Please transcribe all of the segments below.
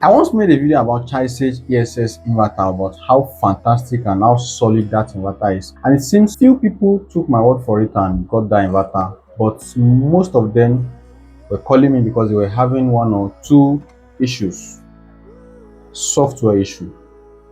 I once made a video about Chissage ESS inverter, about how fantastic and how solid that inverter is. And it seems few people took my word for it and got that inverter, but most of them were calling me because they were having one or two issues. Software issue,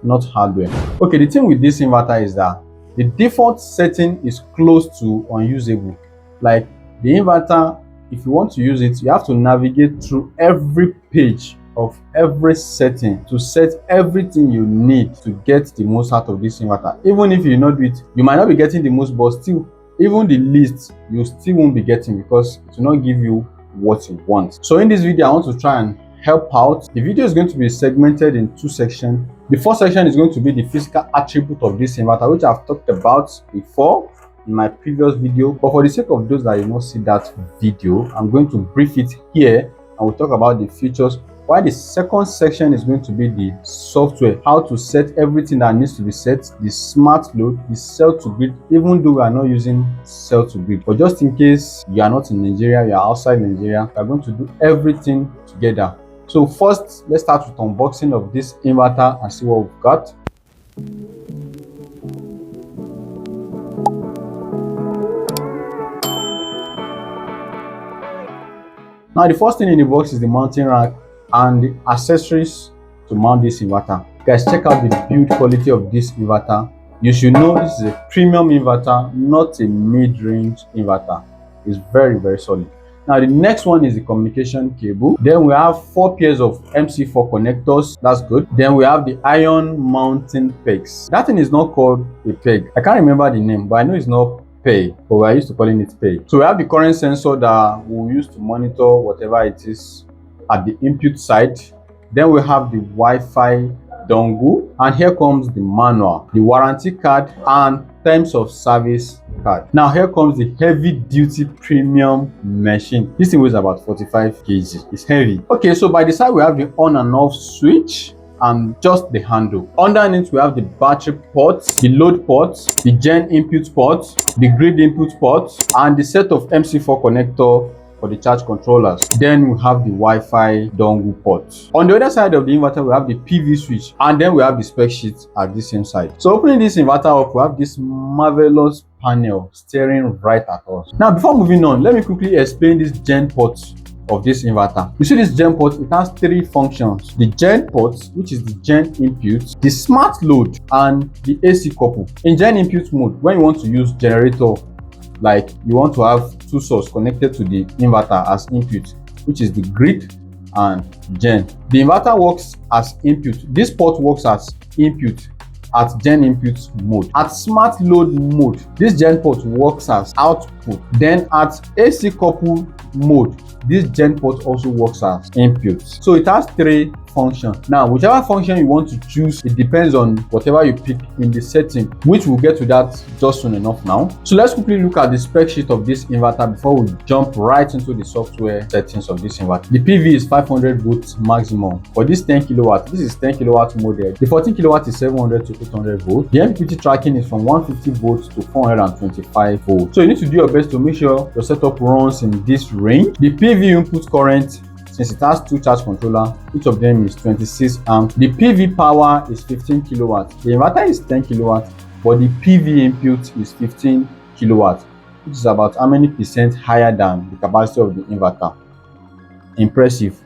not hardware. Okay, the thing with this inverter is that the default setting is close to unusable. Like the inverter, if you want to use it, you have to navigate through every page of every setting to set everything you need to get the most out of this inverter. Even if you not do it, you might not be getting the most, but still, even the least, you still won't be getting, because it will not give you what you want. So in this video, I want to try and help out. The video is going to be segmented in two sections. The first section is going to be the physical attribute of this inverter, which I've talked about before in my previous video, but for the sake of those that did not see that video, I'm going to brief it here and we'll talk about the features. While the second section is going to be the software, how to set everything that needs to be set, the smart load, the cell to grid, even though we are not using cell to grid. But just in case you are not in Nigeria, you are outside Nigeria, we are going to do everything together. So first, let's start with unboxing of this inverter and see what we've got. Now, the first thing in the box is the mounting rack and the accessories to mount this inverter. Guys, check out the build quality of this inverter. You should know this is a premium inverter, not a mid-range inverter. It's very, very solid. Now, the next one is the communication cable. Then we have 4 pairs of MC4 connectors. That's good. Then we have the iron mounting pegs. That thing is not called a peg. I can't remember the name, but I know it's not peg, but we're used to calling it peg. So we have the current sensor that we'll use to monitor whatever it is at the input side. Then we have the Wi-Fi dongle, and here comes the manual, the warranty card, and terms of service card. Now here comes the heavy duty premium machine. This thing weighs about 45 kg. It's heavy. Okay, so by the side we have the on and off switch and just the handle. Underneath we have the battery ports, the load ports, the gen input ports, the grid input ports, and the set of MC4 connector for the charge controllers. Then we have the Wi-Fi dongle port. On the other side of the inverter, we have the PV switch, and then we have the spec sheet at the same side. So opening this inverter up, we have this marvelous panel staring right at us. Now, before moving on, let me quickly explain this gen port of this inverter. You see this gen port, it has 3 functions: the gen port, which is the gen input, the smart load, and the AC couple. In gen input mode, when you want to use generator, like you want to have 2 sources connected to the inverter as input, which is the grid and gen. The inverter works as input. This port works as input at gen input mode. At smart load mode, this gen port works as output. Then at AC couple mode, this gen port also works as input. So it has 3 functions. Now, whichever function you want to choose, it depends on whatever you pick in the setting, which we'll get to that just soon enough now. So let's quickly look at the spec sheet of this inverter before we jump right into the software settings of this inverter. The PV is 500 volts maximum for this 10 kilowatt. This is 10 kilowatt model. The 14 kilowatt is 700 to 800 volts. The MPPT tracking is from 150 volts to 425 volts. So you need to do your best to make sure your setup runs in this range. The PV input current, since it has 2 charge controllers, each of them is 26 amps. The PV power is 15 kilowatt. The inverter is 10 kilowatt, but the PV input is 15 kilowatt, which is about how many percent higher than the capacity of the inverter. Impressive.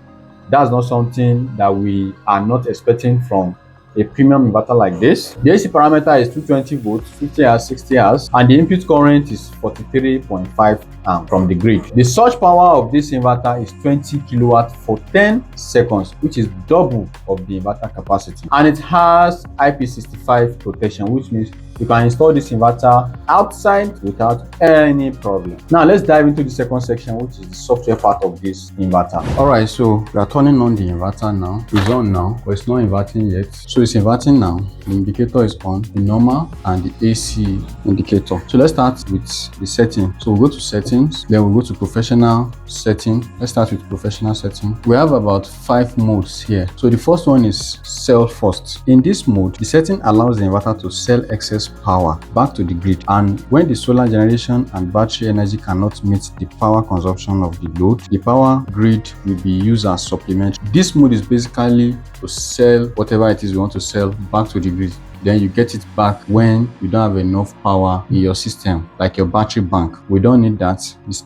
That's not something that we are not expecting from a premium inverter like this. The AC parameter is 220 volts, 50 hours, 60 hours, and the input current is 43.5 amps from the grid. The surge power of this inverter is 20 kilowatt for 10 seconds, which is double of the inverter capacity. And it has IP65 protection, which means you can install this inverter outside without any problem. Now let's dive into the second section, which is the software part of this inverter. Alright, so we are turning on the inverter now. It's on now, but it's not inverting yet. So it's inverting now. The indicator is on, the normal and the AC indicator. So let's start with the setting. So we'll go to settings, then we'll go to professional setting. Let's start with professional setting. We have about 5 modes here. So the first one is sell first. In this mode, the setting allows the inverter to sell excess this power back to the grid. And when the solar generation and battery energy cannot meet the power consumption of the load, the power grid will be used as supplementary. This mode is basically to sell whatever it is you want to sell back to the grid. Then you get it back when you don't have enough power in your system, like your battery bank. We don't need that.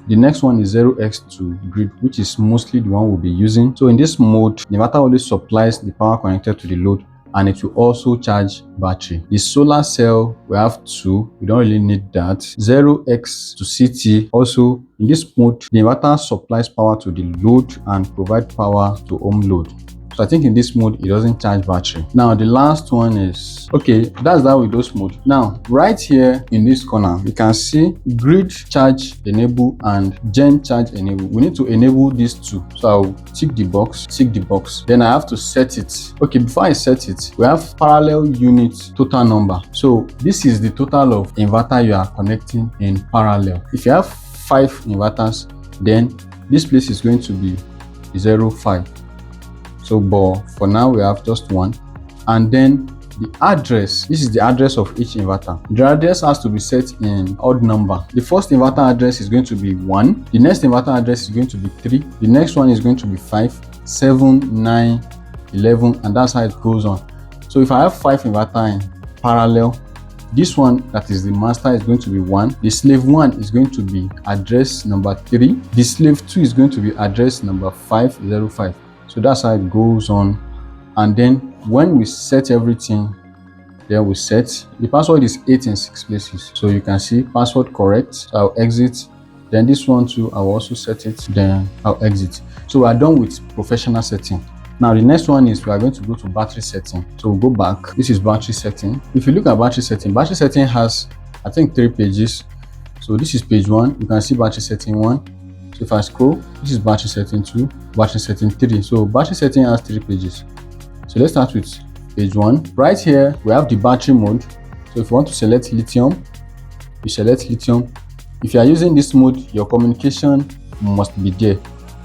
The next one is 0x to grid, which is mostly the one we'll be using. So in this mode, the inverter only supplies the power connected to the load, and it will also charge battery. The solar cell, we have two, we don't really need that. 0x to CT. Also in this mode, the inverter supplies power to the load and provide power to home load. So I think in this mode, it doesn't charge battery. Now the last one is, okay, that's that with those mode. Now right here in this corner, you can see grid charge enable and gen charge enable. We need to enable these two. So I'll tick the box. Then I have to set it. Okay, before I set it, we have parallel unit total number. So this is the total of inverter you are connecting in parallel. If you have 5 inverters, then this place is going to be 0.5. So, but for now we have just one. And then the address, this is the address of each inverter. The address has to be set in odd number. The first inverter address is going to be 1. The next inverter address is going to be 3. The next one is going to be 5, 7, 9, 11, and that's how it goes on. So if I have 5 inverter in parallel, this one that is the master is going to be 1. The slave 1 is going to be address number 3. The slave 2 is going to be address number 505. So that's how it goes on. And then when we set everything, then we set the password is 8 in 6 places. So you can see password correct. So I'll exit. Then this one too, I'll also set it. Then I'll exit. So we are done with professional setting. Now the next one is we are going to go to battery setting. So we'll go back. This is battery setting. If you look at battery setting has, I think, 3 pages. So this is page 1. You can see battery setting 1. So if I scroll, this is battery setting 2, battery setting 3. So battery setting has 3 pages. So let's start with page 1. Right here, we have the battery mode. So if you want to select lithium, you select lithium. If you are using this mode, your communication must be there.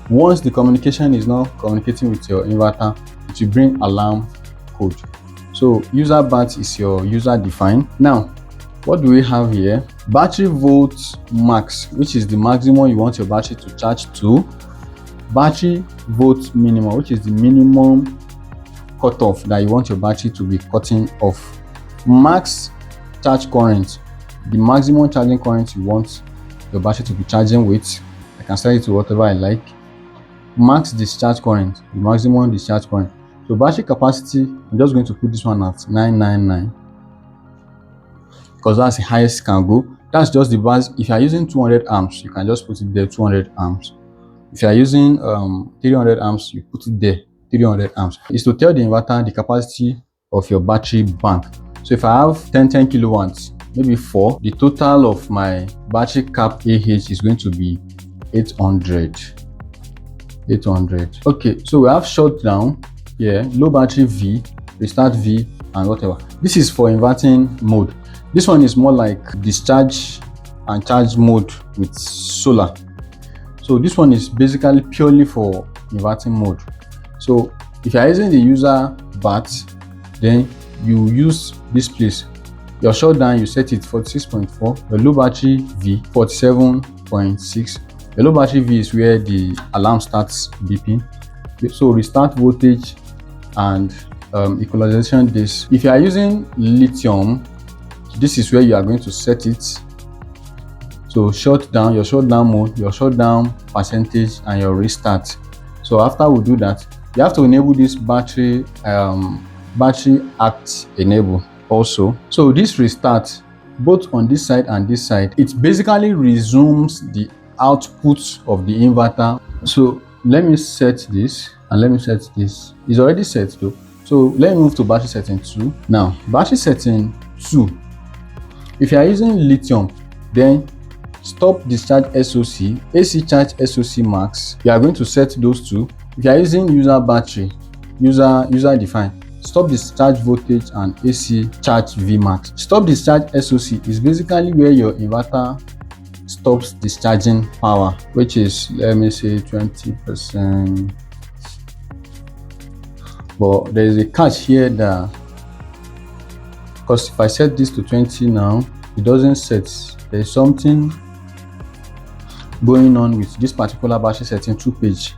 Once the communication is not communicating with your inverter, it will bring alarm code. So user bat is your user defined. Now, what do we have here? Battery volts max, which is the maximum you want your battery to charge to. Battery volts minimum, which is the minimum cutoff that you want your battery to be cutting off. Max charge current, the maximum charging current you want your battery to be charging with. I can set it to whatever I like. Max discharge current, the maximum discharge current. So battery capacity, I'm just going to put this one at 999. Because that's the highest it can go. That's just the base. If you are using 200 amps, you can just put it there, 200 amps. If you are using 300 amps, you put it there, 300 amps. It's to tell the inverter the capacity of your battery bank. So if I have 10 kilowatts, maybe 4, the total of my battery cap AH is going to be 800. Okay, so we have shutdown here, low battery V, restart V, and whatever. This is for inverting mode. This one is more like discharge and charge mode with solar. So this one is basically purely for inverting mode. So if you are using the user bat, then you use this place. Your shutdown, you set it 46.4. Your low battery V 47.6. Your low battery V is where the alarm starts beeping. So restart voltage and equalization this. If you are using lithium, this is where you are going to set it. So shut down, your shutdown mode, your shutdown percentage, and your restart. So after we do that, you have to enable this battery act enable also. So this restart, both on this side and this side, it basically resumes the output of the inverter. So let me set this and let me set this. It's already set though. So let me move to battery setting 2. Now battery setting 2, if you are using lithium, then stop discharge SOC, AC charge SOC max. You are going to set those two. If you are using user battery, user defined, stop discharge voltage and AC charge V max. Stop discharge SOC is basically where your inverter stops discharging power, which is, let me say, 20%. But there is a catch here that because if I set this to 20 now, it doesn't set. There's something going on with this particular battery setting 2 page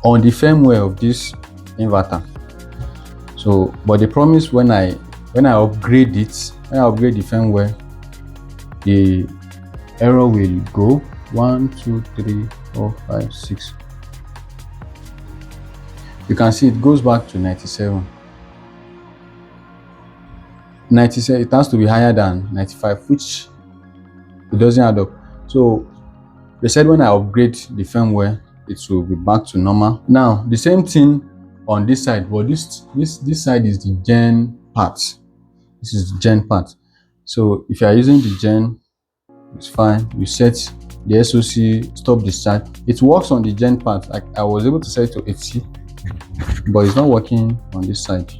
on the firmware of this inverter. So but they promise when I upgrade it, when I upgrade the firmware, the error will go 1 2 3 4 5 6. You can see it goes back to 97. 97, it has to be higher than 95, which it doesn't add up. So they said when I upgrade the firmware, it will be back to normal. Now the same thing on this side, but this side is the gen part. This is the gen part. So if you are using the gen, it's fine. You set the SOC stop discharge. It works on the gen part. I was able to set it to 80, but it's not working on this side.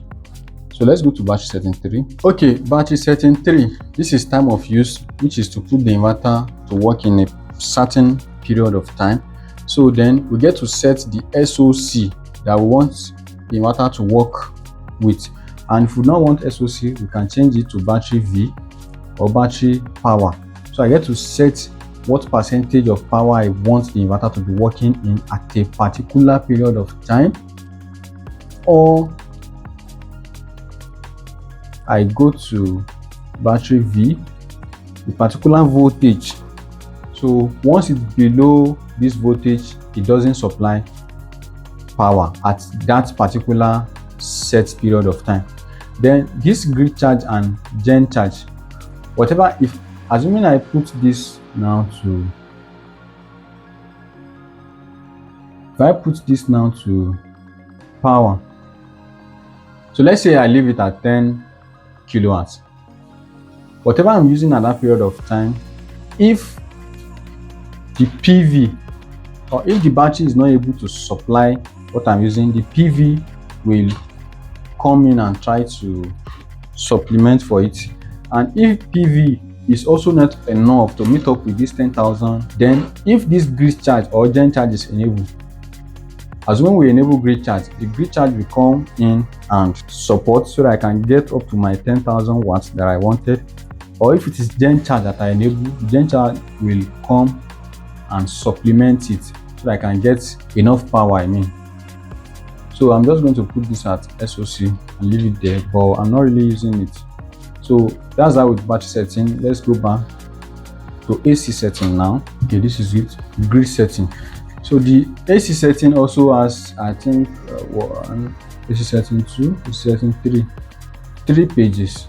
So let's go to battery setting 3. Okay, battery setting 3. This is time of use, which is to put the inverter to work in a certain period of time. So then we get to set the SOC that we want the inverter to work with. And if we don't want SOC, we can change it to battery V or battery power. So I get to set what percentage of power I want the inverter to be working in at a particular period of time, or I go to battery V, the particular voltage. So once it's below this voltage, it doesn't supply power at that particular set period of time. Then this grid charge and gen charge, whatever, if assuming I put this now to, if I put this now to power, so let's say I leave it at 10 kilowatts, whatever I'm using at that period of time, if the PV or if the battery is not able to supply what I'm using, the PV will come in and try to supplement for it. And if PV is also not enough to meet up with this 10,000, then if this grid charge or gen charge is enabled, as when we enable grid charge, the grid charge will come in and support so that I can get up to my 10,000 watts that I wanted. Or if it is gen charge that I enable, the gen charge will come and supplement it so that I can get enough power, So I'm just going to put this at SOC and leave it there, but I'm not really using it. So that's how with battery setting. Let's go back to AC setting now. Okay, this is it, grid setting. So the AC setting also has, I think, AC setting 2, AC setting 3 pages.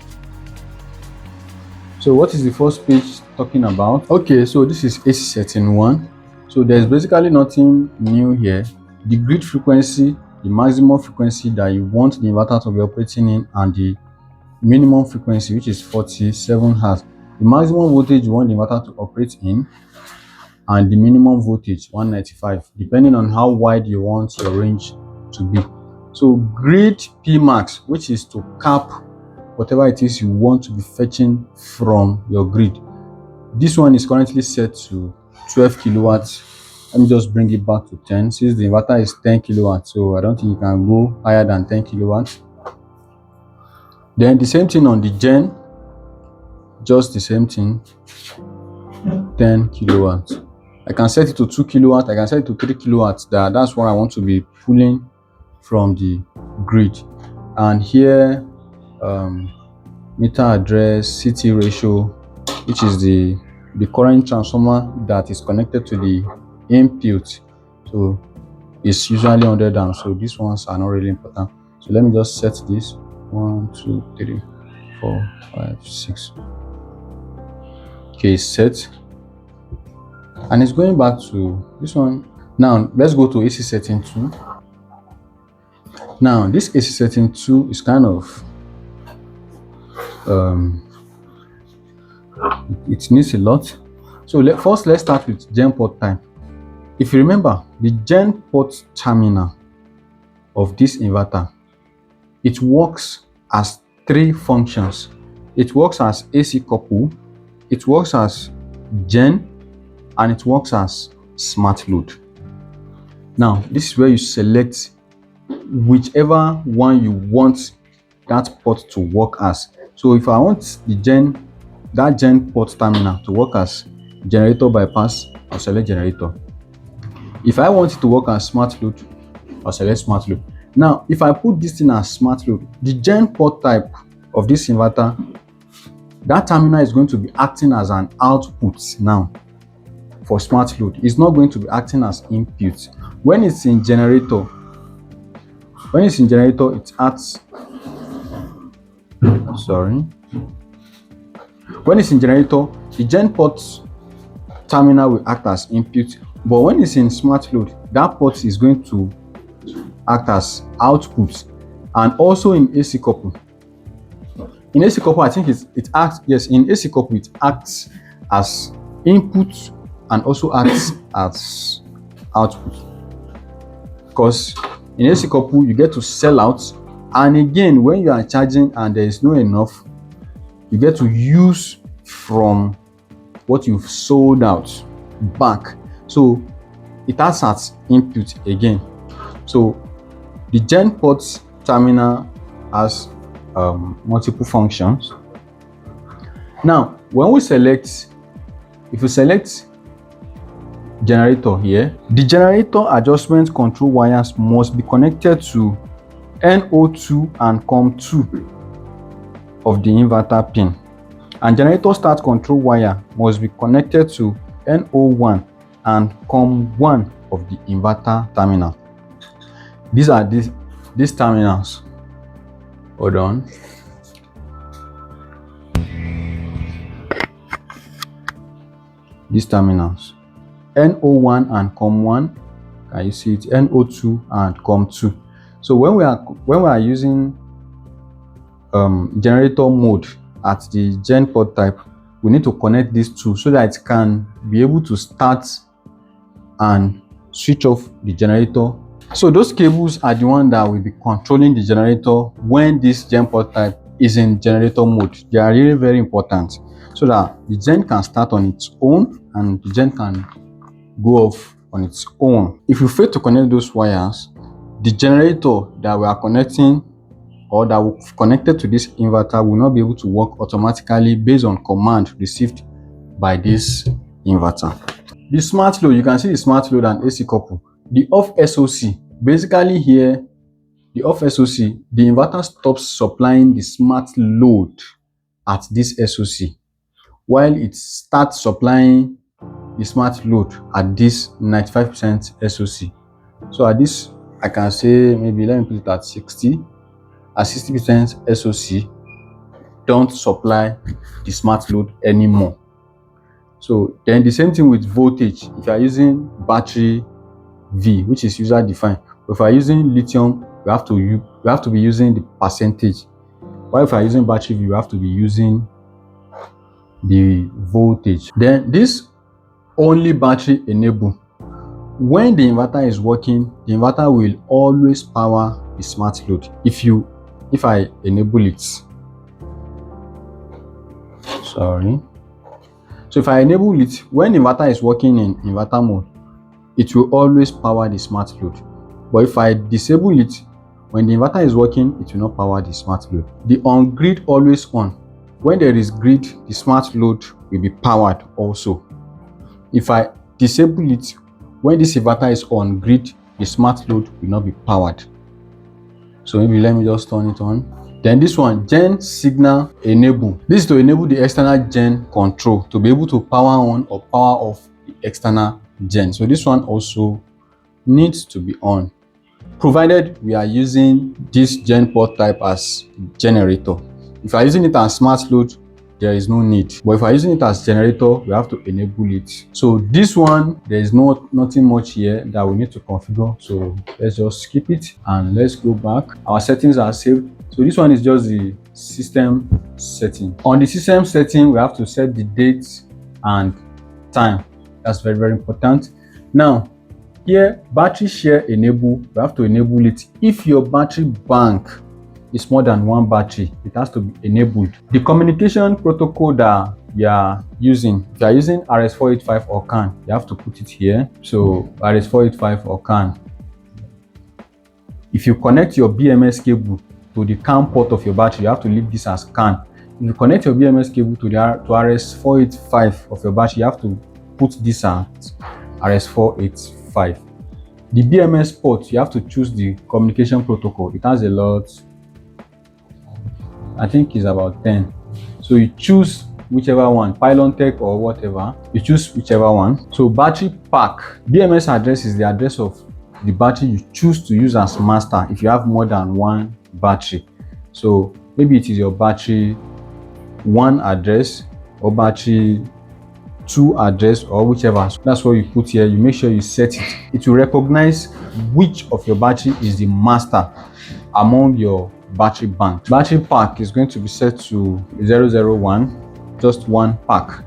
So what is the first page talking about? Okay, so this is AC setting 1. So there's basically nothing new here. The grid frequency, the maximum frequency that you want the inverter to be operating in, and the minimum frequency, which is 47 Hz. The maximum voltage you want the inverter to operate in, and the minimum voltage 195, depending on how wide you want your range to be. So grid P max, which is to cap whatever it is you want to be fetching from your grid. This one is currently set to 12 kilowatts. Let me just bring it back to 10, since the inverter is 10 kilowatts, so I don't think you can go higher than 10 kilowatts. Then the same thing on the gen, just the same thing, 10 kilowatts. I can set it to 2 kilowatts, I can set it to 3 kilowatts. That's what I want to be pulling from the grid. And here, meter address, CT ratio, which is the current transformer that is connected to the input. So it's usually 100 amps, so these ones are not really important. So let me just set this 1 2 3 4 5 6. Okay, set, and it's going back to this one. Now let's go to AC setting 2. Now this AC setting 2 is kind of it needs a lot. So let's start with gen port type. If you remember, the gen port terminal of this inverter, it works as 3 functions. It works as AC couple, it works as gen, and it works as smart load. Now this is where you select whichever one you want that port to work as. So if I want that gen port terminal to work as generator bypass, I'll select generator. If I want it to work as smart load, I'll select smart load. Now, if I put this thing as smart load, the gen port type of this inverter, that terminal is going to be acting as an output now for smart load. It's not going to be acting as input. When it's in generator, it acts. When it's in generator, the gen port terminal will act as input, but when it's in smart load, that port is going to act as output. And also in AC couple, I think it acts, yes, in AC couple it acts as input and also acts as output, because in AC couple you get to sell out, and again when you are charging and there is no enough, you get to use from what you've sold out back. So it acts as input again. So the gen port terminal has multiple functions. Now when we select, if you select generator here, the generator adjustment control wires must be connected to NO2 and COM2 of the inverter pin, and generator start control wire must be connected to NO1 and COM1 of the inverter terminal. These are these terminals. Hold on. These terminals, NO1 and COM1. Can you see it? NO2 and COM2. So when we are using generator mode at the gen port type, we need to connect these two so that it can be able to start and switch off the generator. So those cables are the one that will be controlling the generator when this gen port type is in generator mode. They are really very important so that the gen can start on its own and the gen can go off on its own. If you fail to connect those wires, the generator that we are connecting or that we've connected to this inverter will not be able to work automatically based on command received by this inverter. The smart load, you can see the smart load and AC couple. The off SOC, basically here, the off SOC, the inverter stops supplying the smart load at this SOC, while it starts supplying the smart load at this 95% SOC. So at this, I can say maybe let me put it at 60. At 60% SOC, don't supply the smart load anymore. So then the same thing with voltage. If you are using battery V, which is user defined, but if you are using lithium, you have to be using the percentage. While if you are using battery V, you have to be using the voltage. Then this only battery enable. When the inverter is working, the inverter will always power the smart load. If I enable it, so if I enable it, when the inverter is working in inverter mode, it will always power the smart load. But if I disable it, when the inverter is working, it will not power the smart load. The on grid always on. When there is grid, the smart load will be powered also. If I disable it, when this inverter is on grid, the smart load will not be powered. So maybe let me just turn it on. Then this one, gen signal enable. This is to enable the external gen control to be able to power on or power off the external gen. So this one also needs to be on, provided we are using this gen port type as generator. If you are using it as smart load, there is no need. But if you are using it as generator, we have to enable it. So this one, there is nothing much here that we need to configure. So let's just skip it and let's go back. Our settings are saved. So this one is just the system setting. On the system setting, we have to set the date and time. That's very, very important. Now, here, battery share enable, we have to enable it. If your battery bank is more than one battery, it has to be enabled. The communication protocol that you are using, if you are using RS485 or CAN, you have to put it here. So RS485 or CAN. If you connect your BMS cable to the CAN port of your battery, you have to leave this as CAN. If you connect your BMS cable to the RS485 of your battery, you have to put this at RS485. The BMS port, you have to choose the communication protocol. It has a lot, I think it's about 10. So you choose whichever one, Pylon Tech or whatever, you choose whichever one. So battery pack, BMS address is the address of the battery you choose to use as master if you have more than one battery. So maybe it is your battery 1 address or battery 2 address or whichever. So that's what you put here. You make sure you set it. It will recognize which of your battery is the master among your battery bank. Battery pack is going to be set to 001, just one pack.